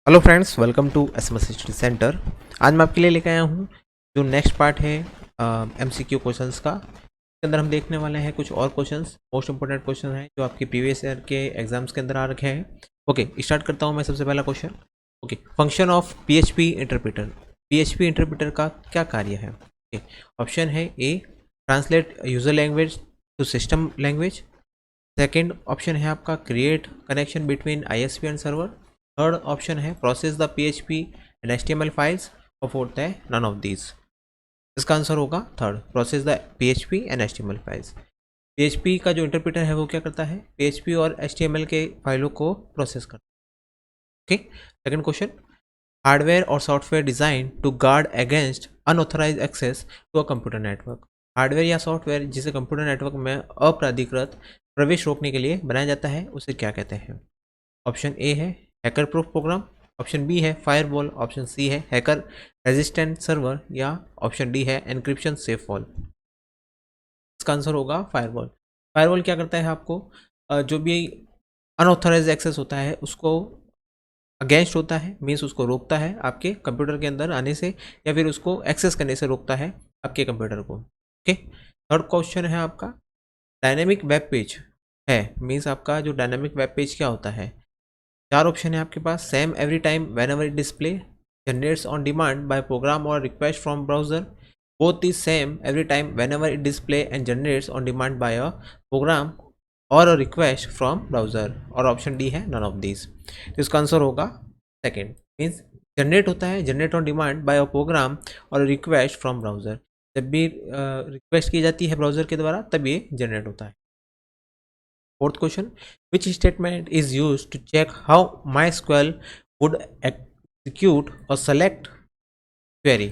Hello friends, welcome to SMS study centre. आज मैं आपके लिए लेकर आया हूँ जो नेक्स्ट पार्ट है एमसीक्यू क्वेश्चंस का। इसके अंदर हम देखने वाले हैं कुछ और क्वेश्चंस, मोस्ट इंपोर्टेंट क्वेश्चन हैं जो आपके प्रीवियस ईयर के एग्जाम्स के अंदर आ रखे हैं। ओके, स्टार्ट करता हूँ मैं। सबसे पहला question, okay, function of PHP interpreter. PHP interpreter का क्या कार्य है? ओके, ऑप्शन है A, translate user language to system language. Second option है आपका create connection between ISP and server. Third option है process the PHP and HTML files. और fourth है नन ऑफ दीज। इसका आंसर होगा third, process the PHP and HTML files. PHP का जो interpreter है वो क्या करता है? पीएचपी और एचटीएमएल के फाइलों को प्रोसेस करता है। ओके, सेकंड क्वेश्चन, हार्डवेयर और software design to guard against unauthorized access to a computer network. Hardware या सॉफ्टवेयर जिसे कंप्यूटर नेटवर्क में अप्राधिकृत प्रवेश रोकने के लिए बनाया जाता है उसे क्या कहते हैं? ऑप्शन ए है hacker proof program, option B है फायरवॉल, ऑप्शन सी है हैकर रेजिस्टेंट सर्वर, या ऑप्शन डी है एनक्रिप्शन सेफ वॉल। इसका आंसर होगा फायरवॉल। फायरवॉल क्या करता है? आपको जो भी अनऑथराइज एक्सेस होता है उसको अगेंस्ट होता है, मीन्स उसको रोकता है आपके कंप्यूटर के अंदर आने से, या फिर उसको एक्सेस करने से रोकता है आपके कंप्यूटर को। ओके, थर्ड क्वेश्चन है आपका, डायनेमिक वेब पेज है, मीन्स आपका जो डायनेमिक वेब पेज क्या होता है? चार ऑप्शन है आपके पास। Same every time whenever it display, generates on demand by program और request from browser, both is same every time whenever it display and generates on demand by a program और a request from browser, और option D है none of these. तो इसका answer होगा second, means generate होता है, generate on demand by a program और request from browser. जब भी रिक्वेस्ट की जाती है ब्राउजर के द्वारा तब ये जनरेट होता है। Fourth question, which statement is used to check how MySQL would execute or select query?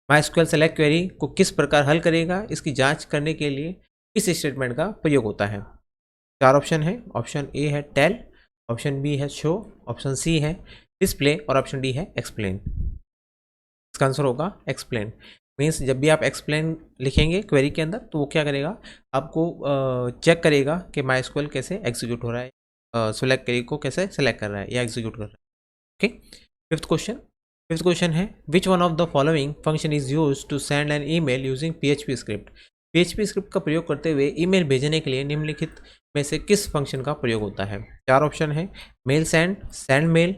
MySQL select query को किस प्रकार हल करेगा, इसकी जांच करने के लिए किस स्टेटमेंट का प्रयोग होता है? चार ऑप्शन है। ऑप्शन ए है टेल, ऑप्शन बी है शो, ऑप्शन सी है डिस्प्ले, और ऑप्शन डी है एक्सप्लेन। इसका आंसर होगा एक्सप्लेन। मीन्स जब भी आप एक्सप्लेन लिखेंगे क्वेरी के अंदर तो वो क्या करेगा, आपको चेक करेगा कि माइस्क्वेल कैसे एग्जीक्यूट हो रहा है, सेलेक्ट क्वेरी को कैसे सेलेक्ट कर रहा है या एग्जीक्यूट कर रहा है। ओके, फिफ्थ क्वेश्चन है, which one of the following function is use to send an email using PHP script. PHP script का प्रयोग करते हुए ईमेल भेजने के लिए निम्नलिखित में से किस फंक्शन का प्रयोग होता है? चार ऑप्शन है, mail send, send mail,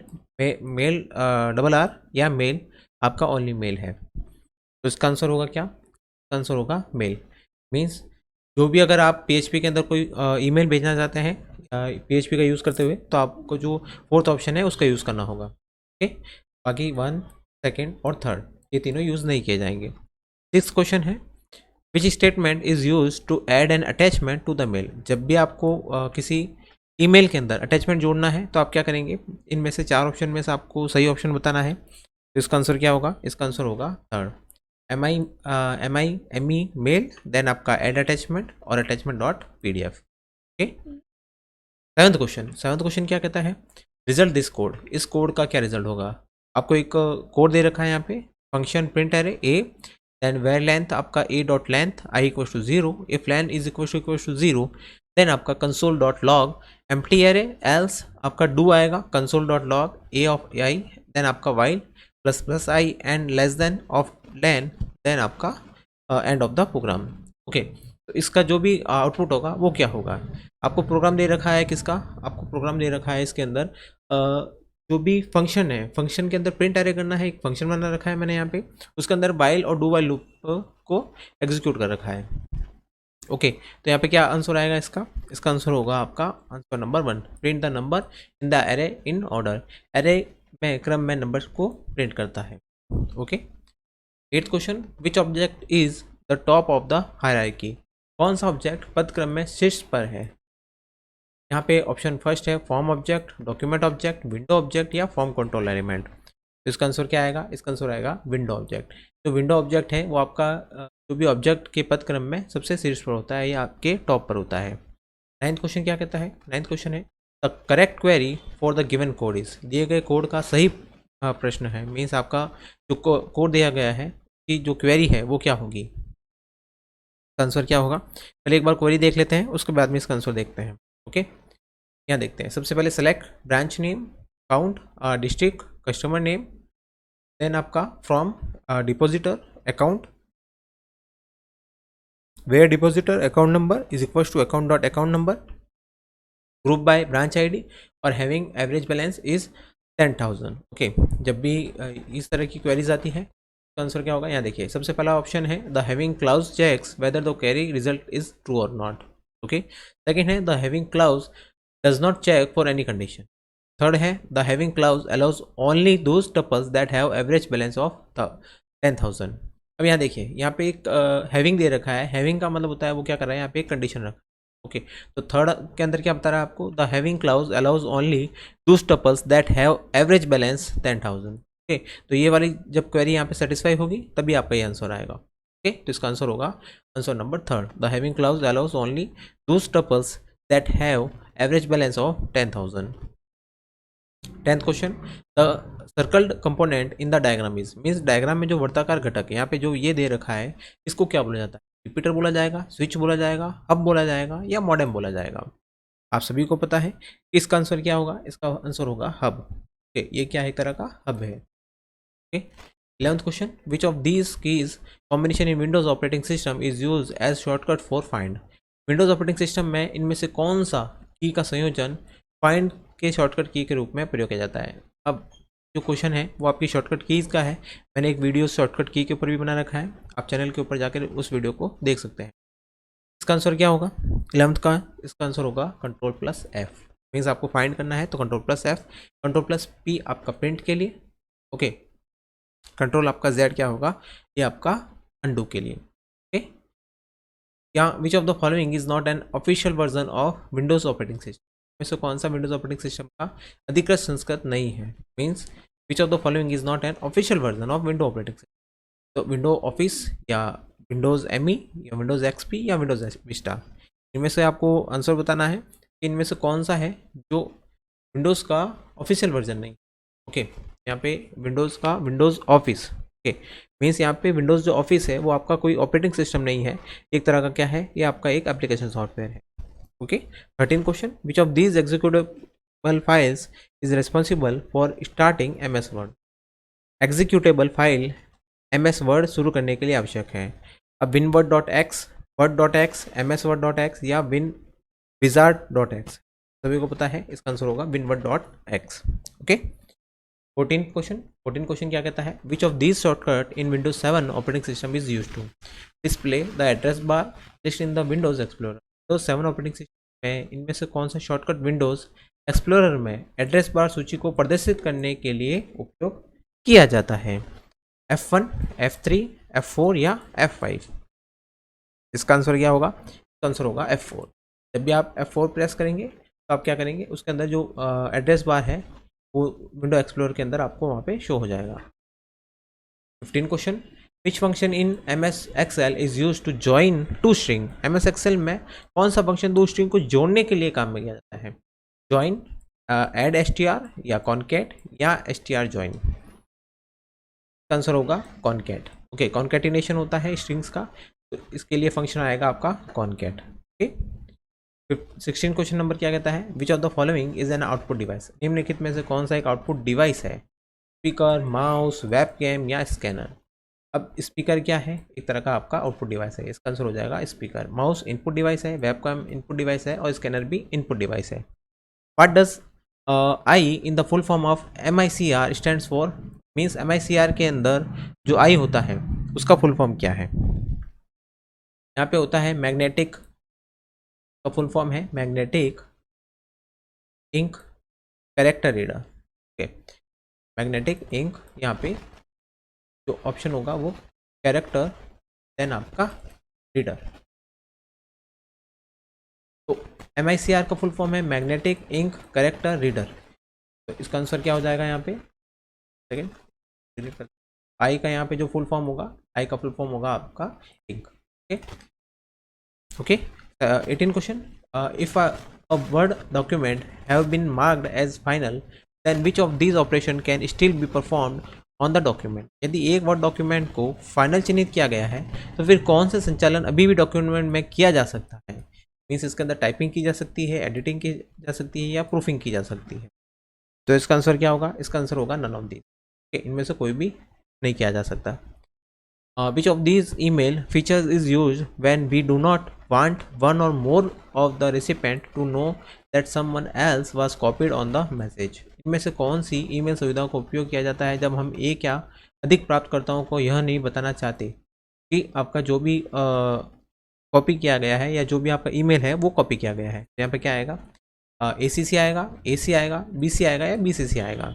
mail double R, या मेल आपका ओनली मेल है। तो इसका आंसर होगा क्या? इसका आंसर होगा मेल। मीन्स जो भी अगर आप पीएचपी के अंदर कोई ईमेल भेजना चाहते हैं पीएचपी का यूज़ करते हुए तो आपको जो फोर्थ ऑप्शन है उसका यूज़ करना होगा। ओके, बाकी वन, सेकेंड और थर्ड ये तीनों यूज़ नहीं किए जाएंगे। सिक्स्थ क्वेश्चन है, which statement is use to add an attachment to the mail. जब भी आपको किसी ईमेल के अंदर अटैचमेंट जोड़ना है तो आप क्या करेंगे? इनमें से चार ऑप्शन में से आपको सही ऑप्शन बताना है। तो इसका आंसर क्या होगा? इसका आंसर होगा third, M E mail, then आपका एड अटैचमेंट और attachment dot PDF. Okay, seventh question क्या कहता है? Result this code. इस कोड का क्या रिजल्ट होगा? आपको एक कोड दे रखा है यहाँ पे, function print array A, then where length आपका A dot length I equal to 0, if length is equal to 0, then आपका console dot log empty array, else आपका डू आएगा console dot log A of I, then आपका while plus plus I and less than of len, then आपका end of the program. Okay, तो इसका जो भी output होगा वो क्या होगा? आपको प्रोग्राम दे रखा है किसका? आपको प्रोग्राम दे रखा है इसके अंदर जो भी फंक्शन है, फंक्शन के अंदर प्रिंट एरे करना है। एक फंक्शन बना रखा है मैंने यहाँ पे, उसके अंदर वाइल और डू वाइल लूप को एग्जीक्यूट कर रखा है। ओके, तो यहाँ पे क्या आंसर आएगा इसका? इसका आंसर होगा आपका answer number 1, print the number in the array in order. Array में क्रम में नंबर को प्रिंट करता है। Okay, eighth question, which object is the top of the hierarchy. कौन सा ऑब्जेक्ट पद क्रम में शीर्ष पर है? यहाँ पे ऑप्शन फर्स्ट है form object, document object, window object, या फॉर्म कंट्रोल एलिमेंट। तो इसका आंसर क्या आएगा? इसका आंसर आएगा विंडो ऑब्जेक्ट। जो विंडो ऑब्जेक्ट है वो आपका जो भी ऑब्जेक्ट के पद क्रम में सबसे शीर्ष पर होता है या आपके टॉप पर होता है। नाइन्थ क्वेश्चन क्या कहता है? नाइन्थ क्वेश्चन है, the correct query for the given code is. दिए गए कोड का सही प्रश्न है, मीन्स आपका जो कोड दिया गया है कि जो क्वेरी है वो क्या होगी, आंसर क्या होगा? पहले एक बार क्वेरी देख लेते हैं, उसके बाद में इसका आंसर देखते हैं। ओके, यहाँ देखते हैं। सबसे पहले select branch name, count, district, customer name, then आपका from depositor account, where depositor account number is equals to account dot account number, group by branch ID और having average balance is 10,000। Okay, जब भी इस तरह की queries आती है तो आंसर क्या होगा, यहाँ देखिए सबसे पहला ऑप्शन है the having clause checks whether the query result is true और नॉट। ओके, सेकंड है the having clause does not check for any condition. Third है the having clause allows only those tuples that have average balance of 10,000। अब यहाँ देखिए, यहाँ पे एक having दे रखा है, हैविंग का मतलब होता है वो क्या कर रहा है, यहाँ पे एक कंडीशन रखा है। ओके, तो थर्ड के अंदर क्या बता रहा है आपको, the having clause allows only those tuples that have average balance 10,000। Okay, तो ये वाली जब क्वेरी यहाँ पे सेटिस्फाई होगी तभी आपका ये आंसर आएगा। ओके, तो इसका आंसर होगा answer number third, the having clause allows only those tuples that have average balance of 10,000। 10th question, the circled component in the diagram is, means diagram में जो वर्ताकार घटक है यहाँ पे जो ये दे रखा है इसको क्या बोला जाता है, रिपीटर बोला जाएगा, स्विच बोला जाएगा, हब बोला जाएगा या मॉडेम बोला जाएगा। आप सभी को पता है कि इसका आंसर क्या होगा, इसका आंसर होगा हब। ओके, ये क्या है, एक तरह का हब है। Okay, 11th question, which of these keys combination in Windows operating system is use as shortcut for find. Windows operating system में इनमें से कौन सा की का संयोजन फाइंड के शॉर्टकट की के रूप में प्रयोग किया जाता है। अब जो क्वेश्चन है वो आपकी शॉर्टकट कीज़ का है, मैंने एक वीडियो शॉर्टकट की के ऊपर भी बना रखा है, आप चैनल के ऊपर जाकर उस वीडियो को देख सकते हैं। इसका आंसर क्या होगा 11th का, इसका आंसर होगा कंट्रोल प्लस एफ। मीन्स आपको फाइंड करना है तो control plus F, control plus P आपका प्रिंट के लिए। ओके, कंट्रोल आपका जेड क्या होगा, ये आपका अंडू के लिए। ओके, क्या which of the following is not an official version of Windows operating system, में से कौन सा विंडोज ऑपरेटिंग सिस्टम का अधिकृत संस्करण नहीं है। Means which of the following is not an official version of window operating system, तो विंडो ऑफिस या विंडोज एमई या विंडोज एक्सपी या विंडोज विस्टा, इनमें से आपको आंसर बताना है कि इनमें से कौन सा है जो विंडोज़ का ऑफिशियल वर्जन नहीं। ओके, यहाँ पे विंडोज़ का विंडोज़ ऑफिस, ओके, मीन्स यहाँ पे विंडोज़ जो ऑफिस है वो आपका कोई ऑपरेटिंग सिस्टम नहीं है, एक तरह का क्या है, ये आपका एक एप्लीकेशन सॉफ्टवेयर है। Okay, 13 question, which of these executable files is responsible for starting MS word. Executable file MS word शुरू करने के लिए आवश्यक है। अब winword.x, word.x, MS-word.x या winwizard.x, सभी को पता है इसका आंसर होगा winword.x। ओके, 14 क्वेश्चन क्या कहता है, which of these shortcut in Windows 7 operating system is use to display the address bar list in the Windows explorer. Windows 7 operating system में इनमें से कौन सा शॉर्टकट विंडोज एक्सप्लोरर में एड्रेस बार सूची को प्रदर्शित करने के लिए उपयोग किया जाता है, F1, F3, F4 या F5। इसका आंसर क्या होगा, इसका आंसर होगा F4। जब भी आप F4 प्रेस करेंगे तो आप क्या करेंगे, उसके अंदर जो एड्रेस बार है वो विंडो एक्सप्लोरर के अंदर आपको वहाँ पे शो हो जाएगा। 15 question, which function in MS Excel is use to join two string. MS Excel में कौन सा फंक्शन दो स्ट्रिंग को जोड़ने के लिए काम में किया जाता है, ज्वाइन, एड str या कॉन्केट या str ज्वाइन। आंसर होगा कॉन्केट। ओके, कॉन्केटिनेशन होता है स्ट्रिंग्स का, तो इसके लिए फंक्शन आएगा आपका कॉन्केट। ओके, 16 क्वेश्चन नंबर क्या कहता है, which of the following is an output device. निम्नलिखित में से कौन सा एक आउटपुट डिवाइस है, स्पीकर, माउस, वेबकैम या स्कैनर। अब स्पीकर क्या है, एक तरह का आपका आउटपुट डिवाइस है, इसका आंसर हो जाएगा स्पीकर। माउस इनपुट डिवाइस है, वेबकैम इनपुट डिवाइस है और स्कैनर भी इनपुट डिवाइस है। What does I in the full form of MICR stands for. Means MICR के अंदर जो आई होता है उसका फुल फॉर्म क्या है, यहाँ पे होता है मैग्नेटिक, का फुल फॉर्म है magnetic ink character reader. Okay, magnetic ink, यहाँ पे जो ऑप्शन होगा वो कैरेक्टर देन आपका रीडर। तो MICR का फुल फॉर्म है मैग्नेटिक इंक कैरेक्टर रीडर, तो इसका आंसर क्या हो जाएगा यहाँ पे, सेकेंड डिलीट कर, आई का यहाँ पे जो फुल फॉर्म होगा, आई का फुल फॉर्म होगा आपका ink. Okay, okay, 18 question, if a word document have been marked as final then which of these operation can still be performed on the document। यदि एक वर्ड डॉक्यूमेंट को final चिन्हित किया गया है तो फिर कौन से संचालन अभी भी डॉक्यूमेंट में किया जा सकता है। मीन्स इसके अंदर टाइपिंग की जा सकती है, एडिटिंग की जा सकती है या प्रूफिंग की जा सकती है। तो इसका आंसर क्या होगा? इसका आंसर होगा नन ऑफ दीज। ओके, इनमें से कोई भी नहीं किया जा सकता। Which of these email features is used when we do not want one or more of the recipient to know that someone else was copied on the message? इनमें से कौन सी ईमेल सुविधाओं का उपयोग किया जाता है जब हम एक या अधिक प्राप्तकर्ताओं को यह नहीं बताना चाहते कि आपका जो भी कॉपी किया गया है या जो भी आपका ईमेल है वो कॉपी किया गया है? तो यहाँ पे क्या आएगा? ACC आएगा, AC आएगा, BC आएगा या BCC आएगा?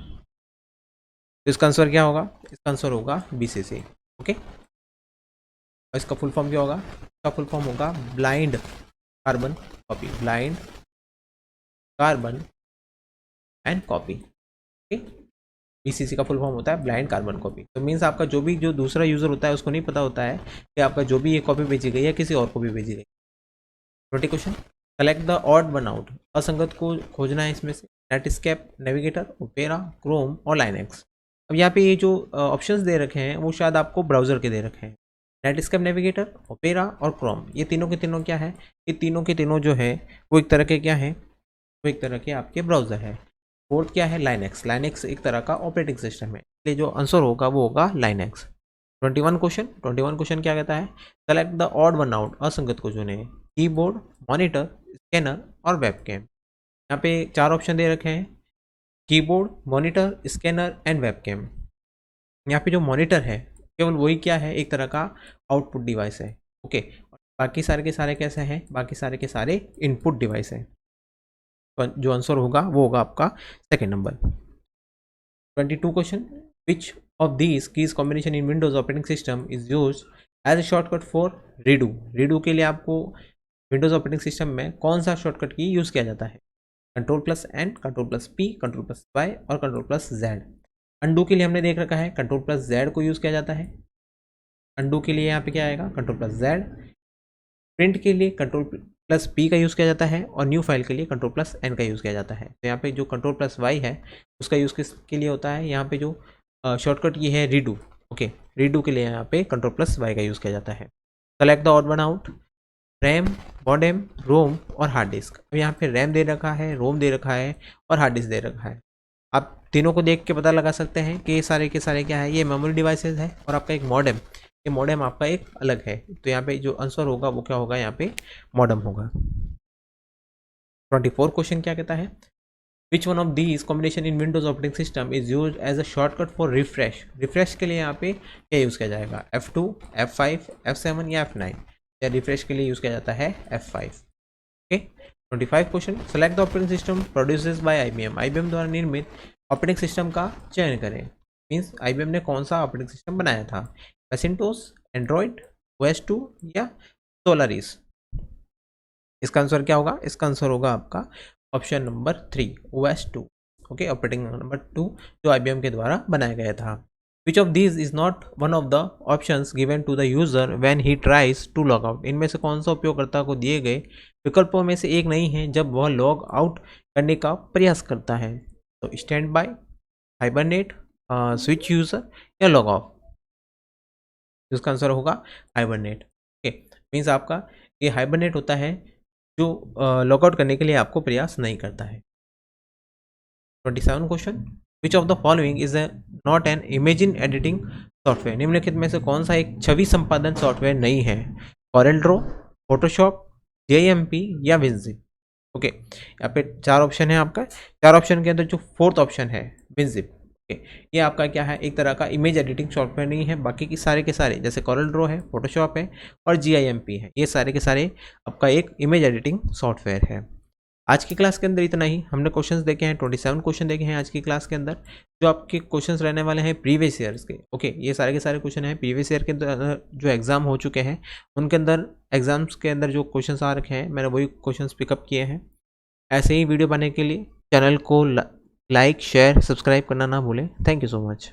तो इसका आंसर क्या होगा? इसका आंसर होगा BCC। ओके, और इसका फुल फॉर्म क्या होगा? इसका फुल फॉर्म होगा blind carbon copy, blind carbon and copy. Okay, BCC का फुल फॉर्म होता है ब्लाइंड कार्बन कॉपी। तो मीन्स आपका जो दूसरा यूज़र होता है उसको नहीं पता होता है कि आपका जो भी ये कॉपी भेजी गई है किसी और को भी भेजी गई। 20 question, collect the odd one out. असंगत को खोजना है इसमें से। नेटस्केप, नेविगेटर, ओपेरा, क्रोम और लाइनेक्स। अब यहाँ पे ये जो ऑप्शंस दे रखे हैं वो शायद आपको ब्राउज़र के दे रखे हैं। नेटस्केप, नेविगेटर, ओपेरा और क्रोम, ये तीनों के तीनों क्या है? ये तीनों के तीनों जो है वो एक तरह के क्या है? वो एक तरह के आपके ब्राउज़र है। फोर्थ क्या है? लाइनेक्स। लाइनेक्स एक तरह का ऑपरेटिंग सिस्टम है, इसलिए जो आंसर होगा वो होगा लाइनेक्स। 21 क्वेश्चन क्या कहता है? Select the odd one out. असंगत को चुने। कीबोर्ड, मॉनिटर, स्कैनर और वेबकैम। यहाँ पे 4 ऑप्शन दे रखे हैं, keyboard, monitor, scanner and webcam. यहाँ पे जो मॉनिटर है केवल वही क्या है? एक तरह का आउटपुट डिवाइस है। ओके, बाकी सारे के सारे कैसे हैं? बाकी सारे के सारे इनपुट डिवाइस है। तो जो आंसर होगा वो होगा आपका second number. 22 question, which of these keys combination in Windows operating system is use as a shortcut for redo. Redo के लिए आपको विंडोज ऑपरेटिंग सिस्टम में कौन सा शॉर्टकट की यूज़ किया जाता है? Ctrl+N, Ctrl+P, Ctrl+Y और Ctrl+Z। अंडू के लिए हमने देख रखा है Ctrl+Z को यूज़ किया जाता है। अंडू के लिए यहाँ पे क्या आएगा? Ctrl+Z। प्रिंट के लिए Ctrl+P का यूज़ किया जाता है और न्यू फाइल के लिए Ctrl+N का यूज़ किया जाता है। तो यहाँ पे जो Ctrl+Y है उसका यूज़ किसके लिए होता है? यहाँ पे जो शॉर्टकट ये है रीडू। ओके, रीडू के लिए यहाँ पे Ctrl+Y का यूज़ किया जाता है। Select the odd one out. RAM, modem, ROM और हार्ड डिस्क। अब यहाँ पे रैम दे रखा है, रोम दे रखा है और हार्ड डिस्क दे रखा है। आप तीनों को देख के पता लगा सकते हैं कि ये सारे के सारे क्या है? ये मेमोरी डिवाइसेस है और आपका एक मॉडेम, ये मॉडेम आपका एक अलग है। तो यहाँ पे जो आंसर होगा वो क्या होगा? यहाँ पे मॉडेम होगा। 24 क्वेश्चन क्या कहता है? Which one of these combination in Windows operating system is use as a shortcut for refresh. Refresh के लिए यहाँ पे क्या यूज़ किया जाएगा? F2, F5, F7 या F9? या रिफ्रेश के लिए यूज़ किया जाता है F5। Okay, 25 question, select the operating system produces bye IBM। IBM द्वारा निर्मित ऑपरेटिंग सिस्टम का चयन करें। मीन्स IBM ने कौन सा ऑपरेटिंग सिस्टम बनाया था? मैसिंटोस, एंड्रॉयड, OS2 या सोलारिस? इसका आंसर क्या होगा? इसका आंसर होगा आपका option number 3, OS2। Okay, operating number 2 जो IBM के द्वारा बनाया गया था। Which of these is not one of the options given to the user when he tries to log out? इनमें से कौन सा उपयोगकर्ता को दिए गए विकल्पों में से एक नहीं है जब वह लॉग आउट करने का प्रयास करता है? तो stand by, hibernate, switch user या लॉग ऑफ? इसका आंसर होगा हाइबरनेट। ओके, मीन्स आपका ये हाइबरनेट होता है जो लॉग आउट करने के लिए आपको प्रयास नहीं करता है। 27 question, which of the following is not an image editing software. निम्नलिखित में से कौन सा एक छवि संपादन सॉफ्टवेयर नहीं है? CorelDRAW, फोटोशॉप, GIMP या विनजिप? ओके, यहाँ पे 4 ऑप्शन है आपका। 4 ऑप्शन के अंदर जो 4th ऑप्शन है विनजिप, ओके, ये आपका क्या है? एक तरह का इमेज एडिटिंग सॉफ्टवेयर नहीं है। बाकी की सारे के सारे जैसे CorelDRAW है, फोटोशॉप है और GIMP है, ये सारे के सारे आपका एक इमेज एडिटिंग सॉफ्टवेयर है। आज की क्लास के अंदर इतना ही। हमने क्वेश्चंस देखे हैं, 27 क्वेश्चन देखे हैं आज की क्लास के अंदर, जो आपके क्वेश्चंस रहने वाले हैं प्रीवियस ईयर्स के। ओके, ये सारे के सारे क्वेश्चन हैं प्रीवियस ईयर के अंदर जो एग्जाम हो चुके हैं उनके अंदर, एग्जाम्स के अंदर जो क्वेश्चंस आ रखे हैं मैंने वही क्वेश्चंस पिकअप किए हैं। ऐसे ही वीडियो बनाने के लिए चैनल को लाइक, शेयर, सब्सक्राइब करना ना भूलें। Thank you so much.